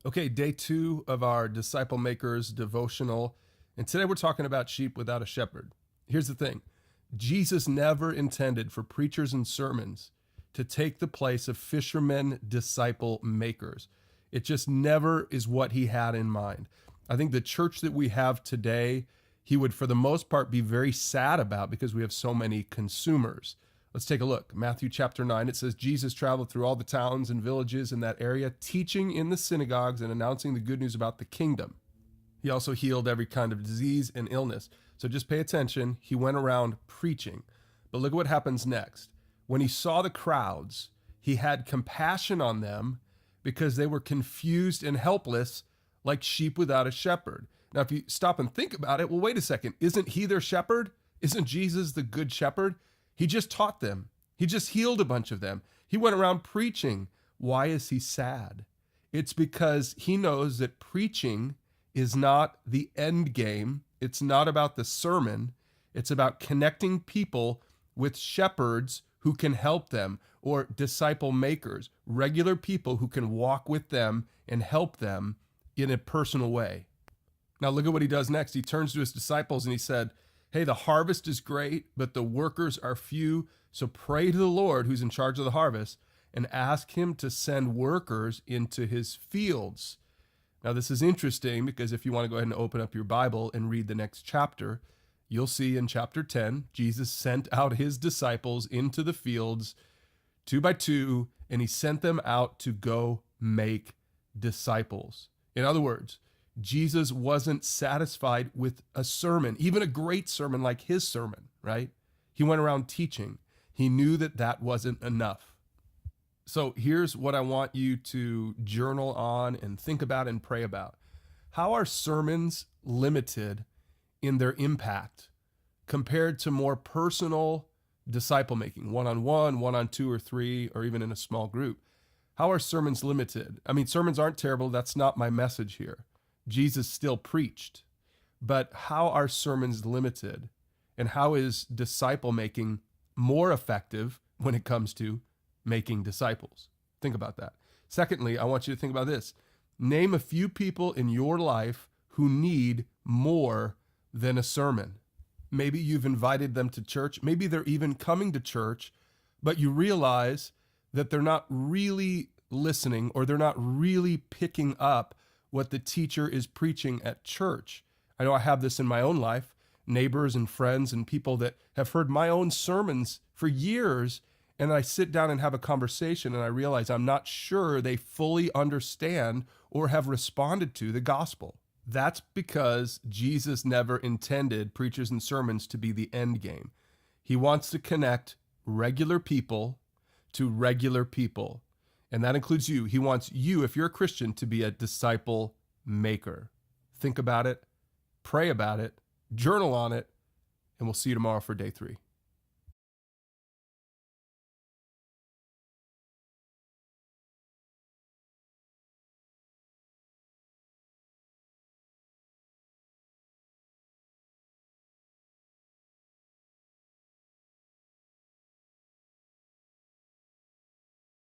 Okay, day 2 of our Disciple Makers devotional. And today we're talking about sheep without a shepherd. Here's the thing: Jesus never intended for preachers and sermons to take the place of fishermen, disciple makers. It just never is what he had in mind. I think the church that we have today, he would, for the most part, be very sad about because we have so many consumers. Let's take a look. Matthew chapter 9, it says, Jesus traveled through all the towns and villages in that area, teaching in the synagogues and announcing the good news about the kingdom. He also healed every kind of disease and illness. So just pay attention. He went around preaching. But look at what happens next. When he saw the crowds, he had compassion on them because they were confused and helpless like sheep without a shepherd. Now, if you stop and think about it, well, wait a second. Isn't he their shepherd? Isn't Jesus the good shepherd? He just taught them. He just healed a bunch of them. He went around preaching. Why is he sad? It's because he knows that preaching is not the end game. It's not about the sermon. It's about connecting people with shepherds who can help them, or disciple makers, regular people who can walk with them and help them in a personal way. Now look at what he does next. He turns to his disciples and he said, hey, the harvest is great, but the workers are few. So pray to the Lord who's in charge of the harvest and ask him to send workers into his fields. Now, this is interesting because if you want to go ahead and open up your Bible and read the next chapter, you'll see in chapter 10, Jesus sent out his disciples into the fields 2 by 2, and he sent them out to go make disciples. In other words, Jesus wasn't satisfied with a sermon, even a great sermon like his sermon, right? He went around teaching. He knew that that wasn't enough. So here's what I want you to journal on and think about and pray about. How are sermons limited in their impact compared to more personal disciple making, one-on-one, one-on-two or three, or even in a small group? How are sermons limited? I mean, sermons aren't terrible. That's not my message here. Jesus still preached, but how are sermons limited, and how is disciple making more effective when it comes to making disciples? Think about that. Secondly, I want you to think about this. Name a few people in your life who need more than a sermon. Maybe you've invited them to church. Maybe they're even coming to church, but you realize that they're not really listening, or they're not really picking up what the teacher is preaching at church. I know I have this in my own life, neighbors and friends and people that have heard my own sermons for years, and I sit down and have a conversation and I realize I'm not sure they fully understand or have responded to the gospel. That's because Jesus never intended preachers and sermons to be the end game. He wants to connect regular people to regular people. And that includes you. He wants you, if you're a Christian, to be a disciple maker. Think about it, pray about it, journal on it, and we'll see you tomorrow for day 3.